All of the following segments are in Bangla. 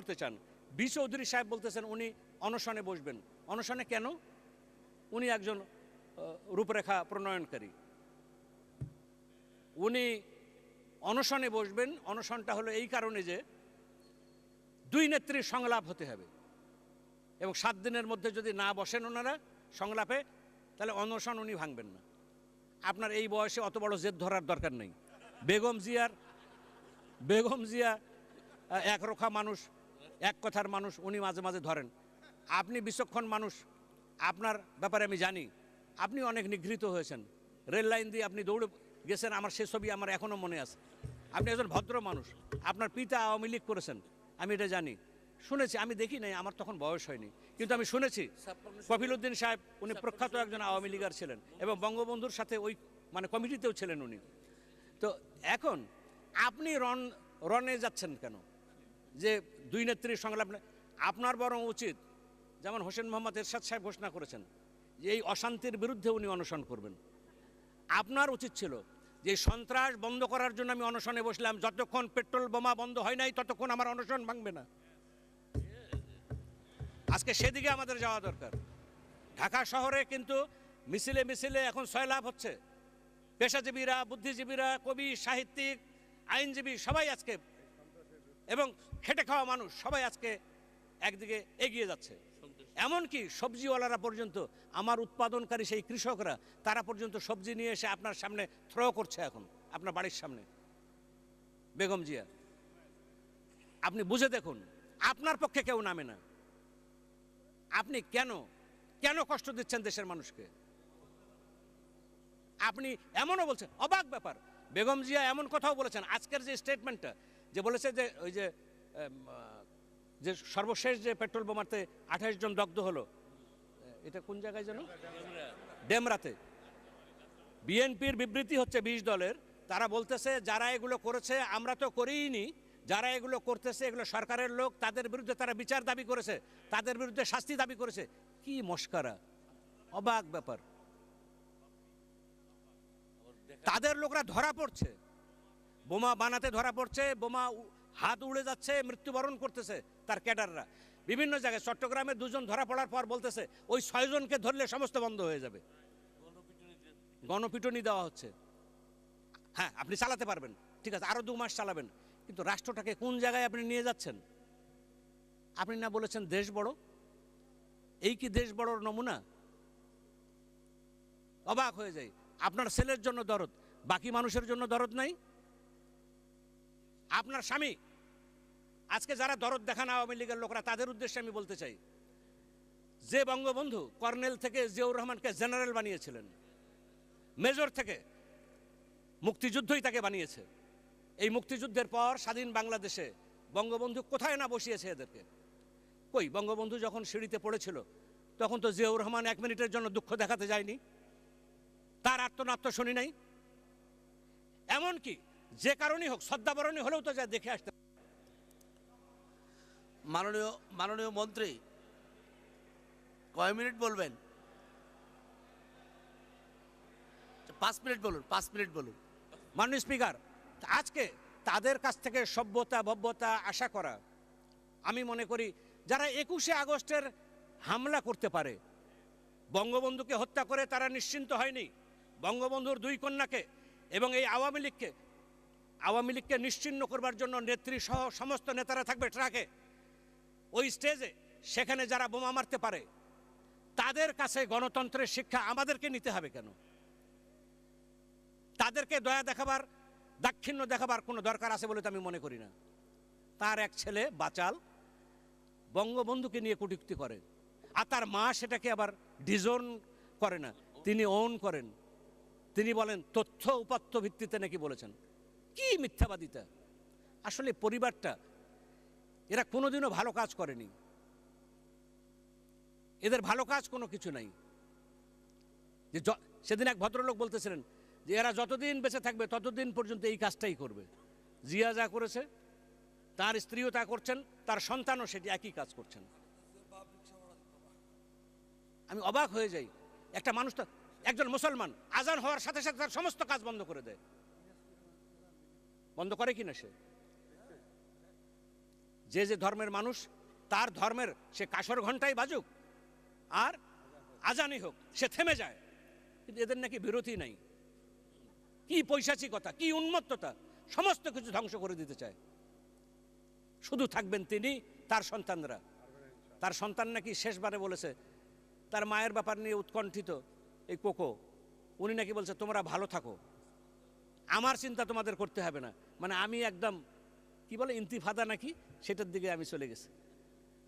করতে চান। বি চৌধুরী সাহেব বলতেছেন উনি অনশনে বসবেন। অনশনে কেন? উনি একজন রূপরেখা প্রণয়নকারী। উনি অনশনে বসবেন। অনশনটা হলো এই কারণে যে দুই নেত্রীর সংলাপ হতে হবে এবং 7 দিনের মধ্যে যদি না বসেন ওনারা সংলাপে, তাহলে অনশন উনি ভাঙবেন না। আপনার এই বয়সে অত বড় জেদ ধরার দরকার নেই। বেগম জিয়া একরোখা মানুষ, এক কথার মানুষ, উনি মাঝে মাঝে ধরেন। আপনি বিচক্ষণ মানুষ, আপনার ব্যাপারে আমি জানি। আপনি অনেক নিগৃহীত হয়েছেন, রেল লাইন দিয়ে আপনি দৌড়ে গেছেন, আমার সে ছবি আমার এখনও মনে আছে। আপনি একজন ভদ্র মানুষ, আপনার পিতা আওয়ামী লীগ করেছেন, আমি এটা জানি, শুনেছি। আমি দেখি নাই, আমার তখন বয়স হয়নি, কিন্তু আমি শুনেছি কফিল উদ্দিন সাহেব উনি প্রখ্যাত একজন আওয়ামী লীগার ছিলেন এবং বঙ্গবন্ধুর সাথে ওই কমিটিতেও ছিলেন উনি। তো এখন আপনি রনে যাচ্ছেন কেন যে দুই নেত্রীর সংলাপ? আপনার বরং উচিত, যেমন হোসেন মোহাম্মদ এরশাদ সাহেব ঘোষণা করেছেন যে এই অশান্তির বিরুদ্ধে উনি অনশন করবেন। আপনার উচিত ছিল যে সন্ত্রাস বন্ধ করার জন্য আমি অনশনে বসলাম, যতক্ষণ পেট্রোল বোমা বন্ধ হয় নাই ততক্ষণ আমার অনশন ভাঙবে না। আজকে সেদিকে আমাদের যাওয়া দরকার। ঢাকা শহরে কিন্তু মিছিলে মিছিলে এখন সয়লাভ হচ্ছে। পেশাজীবীরা, বুদ্ধিজীবীরা, কবি, সাহিত্যিক, আইনজীবী সবাই আজকে, এবং খেটে খাওয়া মানুষ সবাই আজকে একদিকে এগিয়ে যাচ্ছে। এমনকি সবজিওয়ালারা পর্যন্ত, আমার উৎপাদনকারী সেই কৃষকরা, তারা পর্যন্ত সবজি নিয়ে এসে আপনার সামনে থ্রো করছে এখন আপনার বাড়ির সামনে। বেগম জিয়া, আপনি বুঝে দেখুন, আপনার পক্ষে কেউ নামে না। আপনি কেন কেন কষ্ট দিচ্ছেন দেশের মানুষকে? আপনি এমনও বলছেন, অবাক ব্যাপার, বেগম জিয়া এমন কথাও বলেছেন আজকের যে স্টেটমেন্টটা, যে বলেছে যে ওই যে সর্বশেষ যে পেট্রোল বোমাতে 28 জন দগ্ধ হলো, এটা কোন জায়গায় যেন? ডেমরাতে। বিএনপির বিবৃতি হচ্ছে 20 দলের, তারা বলতেছে যারা এগুলো করেছে আমরা তো করিনি, যারা এগুলো করতেছে এগুলো সরকারের লোক, তাদের বিরুদ্ধে তারা বিচার দাবি করেছে, তাদের বিরুদ্ধে শাস্তি দাবি করেছে। কি মস্কারা, অবাক ব্যাপার। তাদের লোকরা ধরা পড়ছে, বোমা বানাতে ধরা পড়ছে, বোমা হাত উড়ে যাচ্ছে, মৃত্যুবরণ করতেছে তার ক্যাডাররা বিভিন্ন জায়গায়। চট্টগ্রামে 2 জন ধরা পড়ার পর বলতেছে ওই 6 জনকে ধরলে সমস্ত বন্ধ হয়ে যাবে। গণপিটুনি দেওয়া হচ্ছে। হ্যাঁ, আপনি চালাতে পারবেন, ঠিক আছে, আরো 2 মাস চালাবেন, কিন্তু রাষ্ট্রটাকে কোন জায়গায় আপনি নিয়ে যাচ্ছেন? আপনি না বলেছেন দেশ বড়? এই কি দেশ বড়র নমুনা? অবাক হয়ে যায়। আপনার ছেলের জন্য দরদ, বাকি মানুষের জন্য দরদ নাই। আপনার স্বামী, আজকে যারা দরদ দেখান আওয়ামী লীগের লোকরা, তাদের উদ্দেশ্যে আমি বলতে চাই, যে বঙ্গবন্ধু কর্নেল থেকে জিয়াউর রহমানকে জেনারেল বানিয়েছিলেন, মেজর থেকে মুক্তিযুদ্ধই তাকে বানিয়েছে। এই মুক্তিযুদ্ধের পর স্বাধীন বাংলাদেশে বঙ্গবন্ধু কোথায় না বসিয়েছে এদেরকে? কই, বঙ্গবন্ধু যখন সিঁড়িতে পড়েছিল তখন তো জিয়াউর রহমান 1 মিনিটের জন্য দুঃখ দেখাতে যায়নি, তার আত্মনাত্ম শুনি নাই। এমনকি যে কারণেই হোক শ্রদ্ধাবরণী হলেও তো যা দেখে আসতে। মাননীয় মন্ত্রী কয় মিনিট বলবেন? 5 মিনিট বলুন, 5 মিনিট বলুন। মাননীয় স্পিকার, আজকে তাদের কাছ থেকে সভ্যতা ভব্যতা আশা করা, আমি মনে করি যারা 21শে আগস্টের হামলা করতে পারে, বঙ্গবন্ধুকে হত্যা করে তারা নিশ্চিন্ত হয়নি, বঙ্গবন্ধুর 2 কন্যাকে এবং এই আওয়ামী লীগকে নিশ্চিহ্ন করবার জন্য নেত্রী সহ সমস্ত নেতারা থাকবে ট্রাকে, ওই স্টেজে, সেখানে যারা বোমা মারতে পারে, তাদের কাছে গণতন্ত্রের শিক্ষা আমাদেরকে নিতে হবে কেন? তাদেরকে দয়া দেখাবার, দাক্ষিণ্য দেখাবার কোনো দরকার আছে বলে তো আমি মনে করি না। তার এক ছেলে বাচাল বঙ্গবন্ধুকে নিয়ে কটূক্তি করে, আর তার মা সেটাকে আবার ডিজোন করে না, তিনি ওন করেন। তিনি বলেন তথ্য উপাত্ত ভিত্তিতে নাকি বলেছেন। কি মিথ্যাবাদিতা! আসলে পরিবারটা, এরা কোনোদিনও ভালো কাজ করেনি, এদের ভালো কাজ কোনো কিছু নাই। যে সেদিন এক ভদ্রলোক বলতেছিলেন যে এরা যতদিন বেঁচে থাকবে ততদিন পর্যন্ত এই কাজটাই করবে। জিয়া যা করেছে, তার স্ত্রীও তা করছেন, তার সন্তানও সেটি একই কাজ করছেন। আমি অবাক হয়ে যাই, একটা মানুষ তো, একজন মুসলমান আজান হওয়ার সাথে সাথে তার সমস্ত কাজ বন্ধ করে দেয়। বন্ধ করে কিনা সে? যে যে ধর্মের মানুষ তার ধর্মের সে কাসর ঘণ্টাই বাজুক আর আজানি হোক, সে থেমে যায়। কিন্তু এদের নাকি বিরতি নাই। কি পৈশাচিকতা, কি উন্মত্ততা, সমস্ত কিছু ধ্বংস করে দিতে চায়। শুধু থাকবেন তিনি, তার সন্তানরা। তার সন্তান নাকি শেষবারে বলেছে, তার মায়ের ব্যাপার নিয়ে উৎকণ্ঠিত এই কোকো, উনি নাকি বলছে তোমরা ভালো থাকো, আমার চিন্তা তোমাদের করতে হবে না। মানে আমি একদম কি বলে ইন্তিফাদা নাকি, সেটার দিকে আমি চলে গেছি।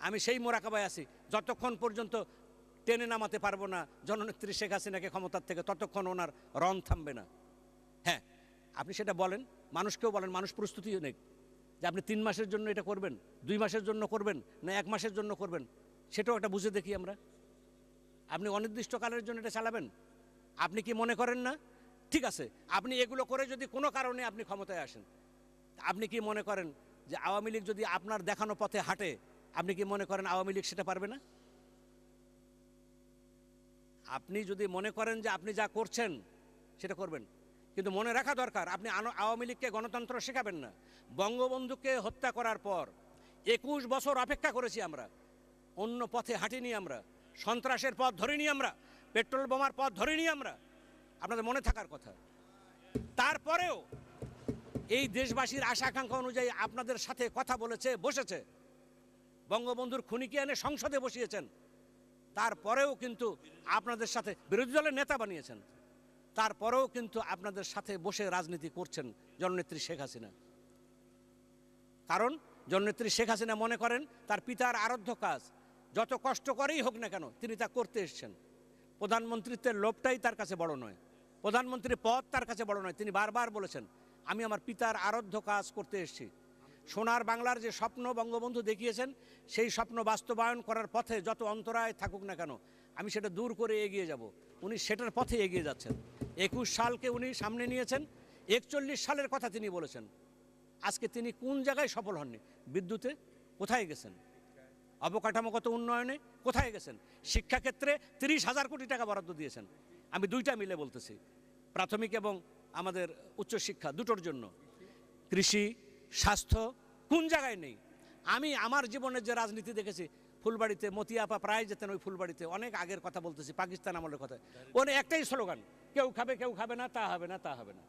আমি সেই মোরাকাবায় আছি, যতক্ষণ পর্যন্ত টেনে নামাতে পারবো না জননেত্রী শেখ হাসিনাকে ক্ষমতার থেকে, ততক্ষণ ওনার রণ থামবে না। হ্যাঁ, আপনি সেটা বলেন, মানুষকেও বলেন, মানুষ প্রস্তুতিও নেই যে আপনি 3 মাসের জন্য এটা করবেন, 2 মাসের জন্য করবেন, না 1 মাসের জন্য করবেন, সেটাও একটা বুঝে দেখি আমরা। আপনি অনির্দিষ্টকালের জন্য এটা চালাবেন? আপনি কি মনে করেন না? ঠিক আছে, আপনি এগুলো করে যদি কোনো কারণে আপনি ক্ষমতায় আসেন, আপনি কি মনে করেন যে আওয়ামী লীগ যদি আপনার দেখানো পথে হাঁটে, আপনি কি মনে করেন আওয়ামী লীগ সেটা পারবে না? আপনি যদি মনে করেন যে আপনি যা করছেন সেটা করবেন, কিন্তু মনে রাখা দরকার আপনি আওয়ামী লীগকে গণতন্ত্র শেখাবেন না। বঙ্গবন্ধুকে হত্যা করার পর 21 বছর অপেক্ষা করেছি আমরা, অন্য পথে হাঁটিনি আমরা, সন্ত্রাসের পথ ধরিনি আমরা, পেট্রোল বোমার পথ ধরিনি আমরা, আপনাদের মনে থাকার কথা। তারপরেও এই দেশবাসীর আশা আকাঙ্ক্ষা অনুযায়ী আপনাদের সাথে কথা বলেছে, বসেছে, বঙ্গবন্ধুর খুনিকে এনে সংসদে বসিয়েছেন। তারপরেও কিন্তু আপনাদের সাথে বিরোধী দলের নেতা বানিয়েছেন, তারপরেও কিন্তু আপনাদের সাথে বসে রাজনীতি করছেন জননেত্রী শেখ হাসিনা। কারণ জননেত্রী শেখ হাসিনা মনে করেন তার পিতার আরাধ্য কাজ যত কষ্ট করেই হোক না কেন তিনি তা করতে এসেছেন। প্রধানমন্ত্রীত্বের লোভটাই তার কাছে বড় নয়, প্রধানমন্ত্রী পদ তার কাছে বড় নয়। তিনি বারবার বলেছেন আমি আমার পিতার আরাধ্য কাজ করতে এসেছি। সোনার বাংলার যে স্বপ্ন বঙ্গবন্ধু দেখিয়েছেন, সেই স্বপ্ন বাস্তবায়ন করার পথে যত অন্তরায় থাকুক না কেন আমি সেটা দূর করে এগিয়ে যাব। উনি সেটার পথে এগিয়ে যাচ্ছেন। 21 সালকে উনি সামনে নিয়েছেন, 41 সালের কথা তিনি বলেছেন। আজকে তিনি কোন জায়গায় সফল হননি? বিদ্যুতে কোথায় গেছেন? অবকাঠামোগত উন্নয়নে কোথায় গেছেন? শিক্ষাক্ষেত্রে 30,000 কোটি টাকা বরাদ্দ দিয়েছেন। আমি দুইটা মিলে বলতেছি, প্রাথমিক এবং আমাদের উচ্চশিক্ষা দুটোর জন্য। কৃষি, স্বাস্থ্য কোন জায়গায় নেই? আমি আমার জীবনের যে রাজনীতি দেখেছি, ফুলবাড়িতে মতিয়াপা প্রায় যেতেন ওই ফুলবাড়িতে, অনেক আগের কথা বলতেছি, পাকিস্তান আমলের কথা। ওখানে একটাই স্লোগান, কেউ খাবে কেউ খাবে না, তা হবে না তা হবে না।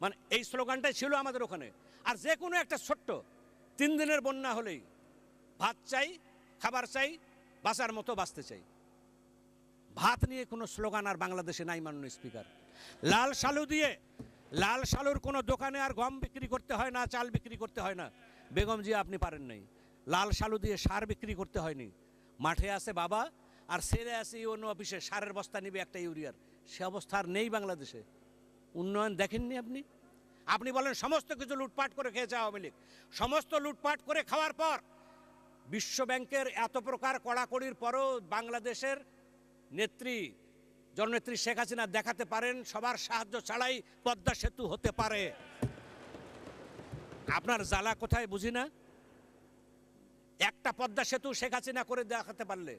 মানে এই স্লোগানটাই ছিল আমাদের ওখানে। আর যে কোনো একটা ছোট্ট 3 দিনের বন্যা হলেই ভাত চাই, খাবার চাই, বাঁচার মতো বাঁচতে চাই। ভাত নিয়ে কোনো স্লোগান আর বাংলাদেশে নাই মাননীয় স্পিকার। লাল সালু দিয়ে, লাল সালুর কোনো দোকানে আর গম বিক্রি করতে হয় না, চাল বিক্রি করতে হয় না। বেগম জি আপনি পারেন নাই। লাল সালু দিয়ে সার বিক্রি করতে হয়নি। মাঠে আছে বাবা আর ছেলে আছে অন্য অফিসে, সারের বস্তা নিবে একটা ইউরিয়ার, সে অবস্থা আর নেই বাংলাদেশে। উন্নয়ন দেখেননি আপনি? আপনি বলেন সমস্ত কিছু লুটপাট করে খেয়েছে আওয়ামী লীগ। সমস্ত লুটপাট করে খাওয়ার পর বিশ্ব ব্যাংকের এত প্রকার কড়াকড়ির পরও বাংলাদেশের নেত্রী জননেত্রী শেখ হাসিনা দেখাতে পারেন সবার সাহায্য ছাড়াই পদ্মা সেতু হতে পারে। আপনার জ্বালা কোথায় বুঝি না। একটা পদ্মা সেতু শেখ হাসিনা করে দেখাতে পারলে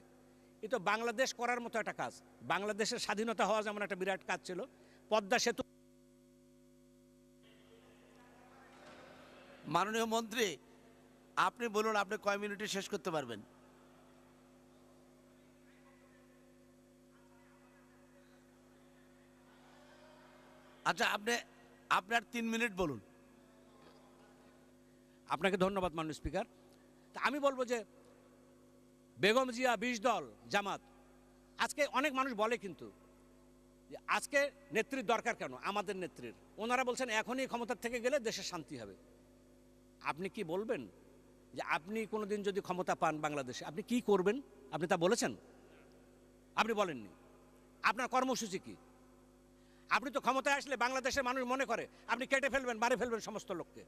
এ তো বাংলাদেশ করার মতো একটা কাজ। বাংলাদেশের স্বাধীনতা হওয়া যেমন একটা বিরাট কাজ ছিল, পদ্মা সেতু। মাননীয় মন্ত্রী, আপনি বলুন আপনি কয় মিনিটে শেষ করতে পারবেন? আচ্ছা, আপনার 3 মিনিট বলুন। আপনাকে ধন্যবাদ মাননীয় স্পিকার। তা আমি বলবো যে বেগম জিয়া, 20 দল, জামাত, আজকে অনেক মানুষ বলে কিন্তু যে আজকে নেত্রীর দরকার কেন? আমাদের নেত্রীর, ওনারা বলছেন এখনই ক্ষমতার থেকে গেলে দেশের শান্তি হবে। আপনি কি বলবেন যে আপনি কোনোদিন যদি ক্ষমতা পান বাংলাদেশে আপনি কি করবেন? আপনি তা বলেছেন? আপনি বলেননি। আপনার কর্মসূচি কি? আপনি তো ক্ষমতায় আসলে বাংলাদেশের মানুষ মনে করে আপনি কেটে ফেলবেন, মারে ফেলবেন সমস্ত লোককে।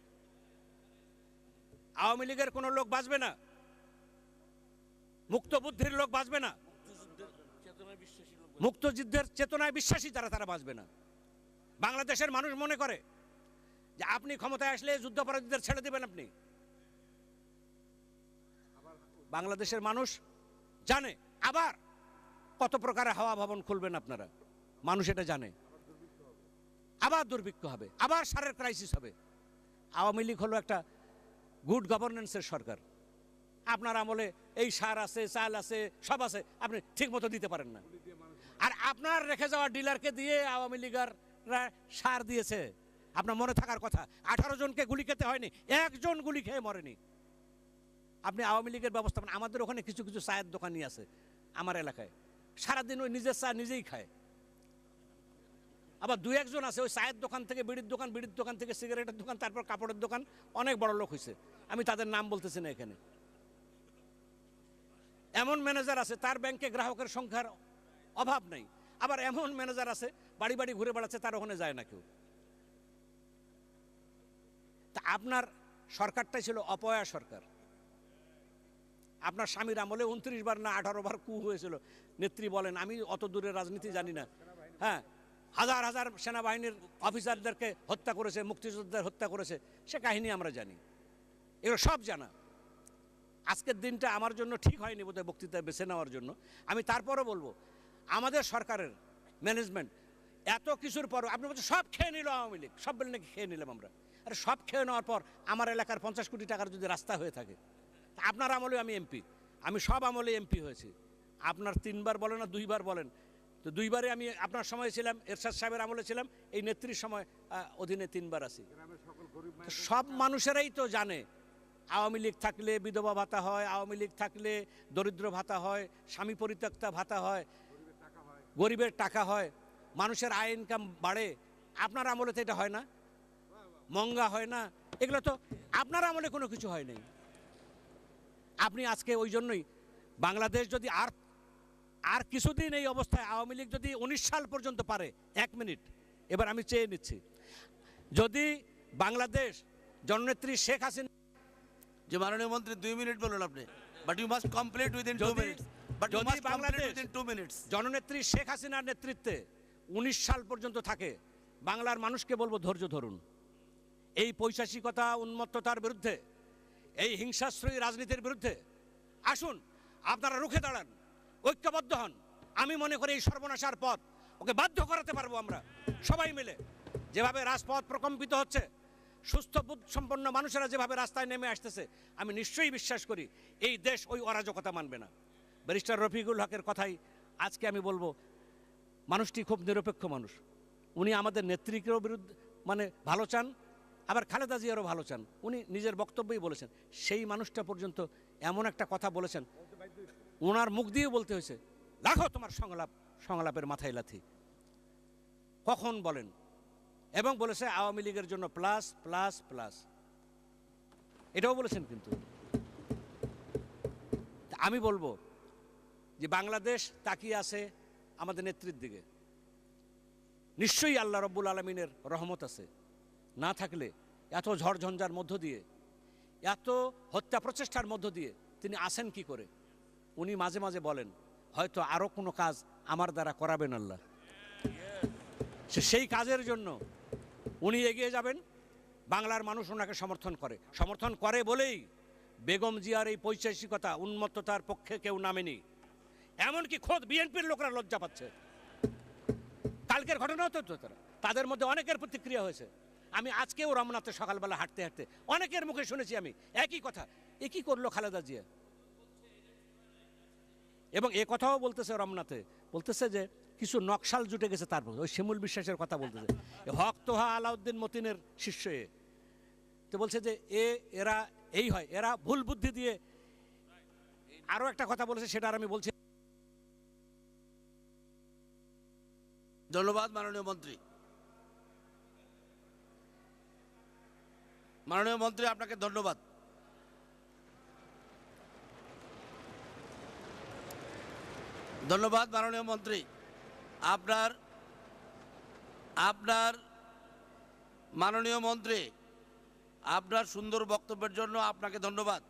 আওয়ামী লীগের কোনো লোক বাঁচবে না, মুক্ত বুদ্ধির লোক বাঁচবে না, মুক্তযুদ্ধের চেতনায় বিশ্বাসী যারা তারা বাঁচবে না। বাংলাদেশের মানুষ মনে করে যে আপনি ক্ষমতায় আসলে যুদ্ধাপরাধীদের ছেড়ে দেবেন আপনি। বাংলাদেশের মানুষ জানে আবার কত প্রকারের হাওয়া ভবন খুলবেন আপনারা, মানুষ এটা জানে। আবার দুর্ভিক্ষ হবে, আবার সারের ক্রাইসিস হবে। আওয়ামী লীগ হলো একটা গুড গভর্নেন্সের সরকার। আপনার আমলে এই সার আছে, চাল আছে, সব আছে, আপনি ঠিক মতো দিতে পারেন না। আর আপনার রেখে যাওয়া ডিলারকে দিয়ে আওয়ামী লীগাররা সার দিয়েছে। আপনার মনে থাকার কথা, 18 জনকে গুলি খেতে হয়নি, একজন গুলি খেয়ে মরেনি। আপনি আওয়ামী লীগের ব্যবস্থাপনা, আমাদের ওখানে কিছু কিছু চায়ের দোকানই আছে আমার এলাকায়, সারাদিন ওই নিজের চা নিজেই খায়। আবার 2-1 জন আছে ওই চায়ের দোকান থেকে বিড়ির দোকান থেকে সিগারেটের দোকান, তারপর কাপড়ের দোকান, অনেক বড় লোক হয়েছে। আমি তাদের নাম বলতেছি না এখানে। এমন ম্যানেজার আছে তার ব্যাংকে গ্রাহকের সংখ্যার অভাব নেই। আবার এমন ম্যানেজার আছে বাড়ি বাড়ি ঘুরে বেড়াচ্ছে, তার ওখানে যায় না কেউ। তা আপনার সরকারটাই ছিল অপয়া সরকার। আপনার স্বামীর আমলে 29 বার না 18 বার কু হয়েছিল। নেত্রী বলেন, আমি অত দূরের রাজনীতি জানি না। হ্যাঁ, হাজার হাজার সেনাবাহিনীর অফিসারদেরকে হত্যা করেছে, মুক্তিযোদ্ধাদের হত্যা করেছে, সে কাহিনী আমরা জানি, এগুলো সব জানা। আজকের দিনটা আমার জন্য ঠিক হয়নি বোধহয় বক্তৃতায় বেছে নেওয়ার জন্য। আমি তারপরও বলবো, আমাদের সরকারের ম্যানেজমেন্ট এত কিছুর পর আপনি বলছেন সব খেয়ে নিল আওয়ামী লীগ, সব বলে নাকি খেয়ে নিলাম আমরা। আরে সব খেয়ে নেওয়ার পর আমার এলাকার 50 কোটি টাকার যদি রাস্তা হয়ে থাকে, আপনার আমলে আমি এমপি, আমি সব আমলে এমপি হয়েছি। আপনার 3 বার বলেন না 2 বার বলেন, তো 2 বারে আমি আপনার সময় ছিলাম, এরশাদ সাহেবের আমলে ছিলাম, এই নেত্রীর সময় অধীনে 3 বার আছি। সব মানুষেরাই তো জানে আওয়ামী লীগ থাকলে বিধবা ভাতা হয়, আওয়ামী লীগ থাকলে দরিদ্র ভাতা হয়, স্বামী পরিত্যক্তা ভাতা হয়, গরিবের টাকা হয়, মানুষের আয় ইনকাম বাড়ে। আপনার আমলে তো এটা হয় না, মঙ্গা হয় না, এগুলো তো আপনার আমলে কোনো কিছু হয় নাই। আপনি আজকে ওই জন্যই বাংলাদেশ যদি আর কিছুদিন এই অবস্থায়, আওয়ামী লীগ যদি 19 সাল পর্যন্ত পারে, 1 মিনিট এবার আমি চেয়ে নিচ্ছি, যদি বাংলাদেশ জননেত্রী শেখ হাসিনা, যে মাননীয় মন্ত্রী 2 মিনিট বলুন আপনি, but you must complete within 2 minutes, but you যদি must complete Bangladesh within 2 minutes. জননেত্রী শেখ হাসিনার নেতৃত্বে 19 সাল পর্যন্ত থাকে, বাংলার মানুষকে বলবো ধৈর্য ধরুন। এই পৈশাচিকতা, উন্মত্ততার বিরুদ্ধে, এই হিংসাশ্রয়ী রাজনীতির বিরুদ্ধে আসুন আপনারা রুখে দাঁড়ান, ঐক্যবদ্ধ হন। আমি মনে করি এই সর্বনাশার পথ ওকে বাধ্য করাতে পারবো আমরা সবাই মিলে। যেভাবে রাজপথ প্রকম্পিত হচ্ছে, সুস্থ বুদ্ধ সম্পন্ন মানুষেরা যেভাবে রাস্তায় নেমে আসতেছে, আমি নিশ্চয়ই বিশ্বাস করি এই দেশ ওই অরাজকতা মানবে না। ব্যারিস্টার রফিকুল হকের কথাই আজকে আমি বলবো, মানুষটি খুব নিরপেক্ষ মানুষ। উনি আমাদের নেত্রীকেও বিরুদ্ধে মানে ভালো চান, আবার খালেদা জিয়ারও ভালো চান। উনি নিজের বক্তব্যেই বলেছেন, সেই মানুষটা পর্যন্ত এমন একটা কথা বলেছেন, ওনার মুখ দিয়ে বলতে হয়েছে, রাখো তোমার সংলাপের মাথায় লাথি, কখন বলেন। এবং বলেছে আওয়ামী লীগের জন্য প্লাস প্লাস প্লাস, এটাও বলেছেন। কিন্তু আমি বলবো যে বাংলাদেশ তাকিয়ে আছে আমাদের নেত্রীর দিকে, নিশ্চয়ই আল্লাহ রব্বুল আলমিনের রহমত আছে। না থাকলে এত ঝড়ঝঞ্ঝার মধ্য দিয়ে, এত হত্যা প্রচেষ্টার মধ্য দিয়ে তিনি আসেন কি করে? উনি মাঝে মাঝে বলেন, হয়তো আরও কোনো কাজ আমার দ্বারা করাবেন আল্লাহ। সেই কাজের জন্য উনি এগিয়ে যাবেন, বাংলার মানুষ ওনাকে সমর্থন করে বলেই বেগম জিয়ার এই পৈশাচিকতা, উন্মত্ততার পক্ষে কেউ নামেনি। এমনকি খোদ বিএনপির লোকরা লজ্জা পাচ্ছে। কালকের ঘটনাও তো তাদের মধ্যে অনেকের প্রতিক্রিয়া হয়েছে। আমি আজকেও রমনাতে সকালবেলা হাঁটতে হাঁটতে অনেকের মুখে শুনেছি আমি একই কথা, এ কি করলো খালেদা জিয়া? এবং এ কথাও বলতেছে রমনাতে, বলতেছে যে কিছু নকশাল জুটে গেছে। তারপর ওই শিমুল বিশ্বাসের কথা বলতেছে, হক তোহা আলাউদ্দিন মতিনের শিষ্য। তো বলছে যে এরা এই হয়, এরা ভুল বুদ্ধি দিয়ে। আরো একটা কথা বলেছে, সেটা আর আমি বলছি। ধন্যবাদ মাননীয় মন্ত্রী। মাননীয় মন্ত্রী, আপনাকে ধন্যবাদ। ধন্যবাদ মাননীয় মন্ত্রী, আপনার মাননীয় মন্ত্রী, আপনার সুন্দর বক্তব্যের জন্য আপনাকে ধন্যবাদ।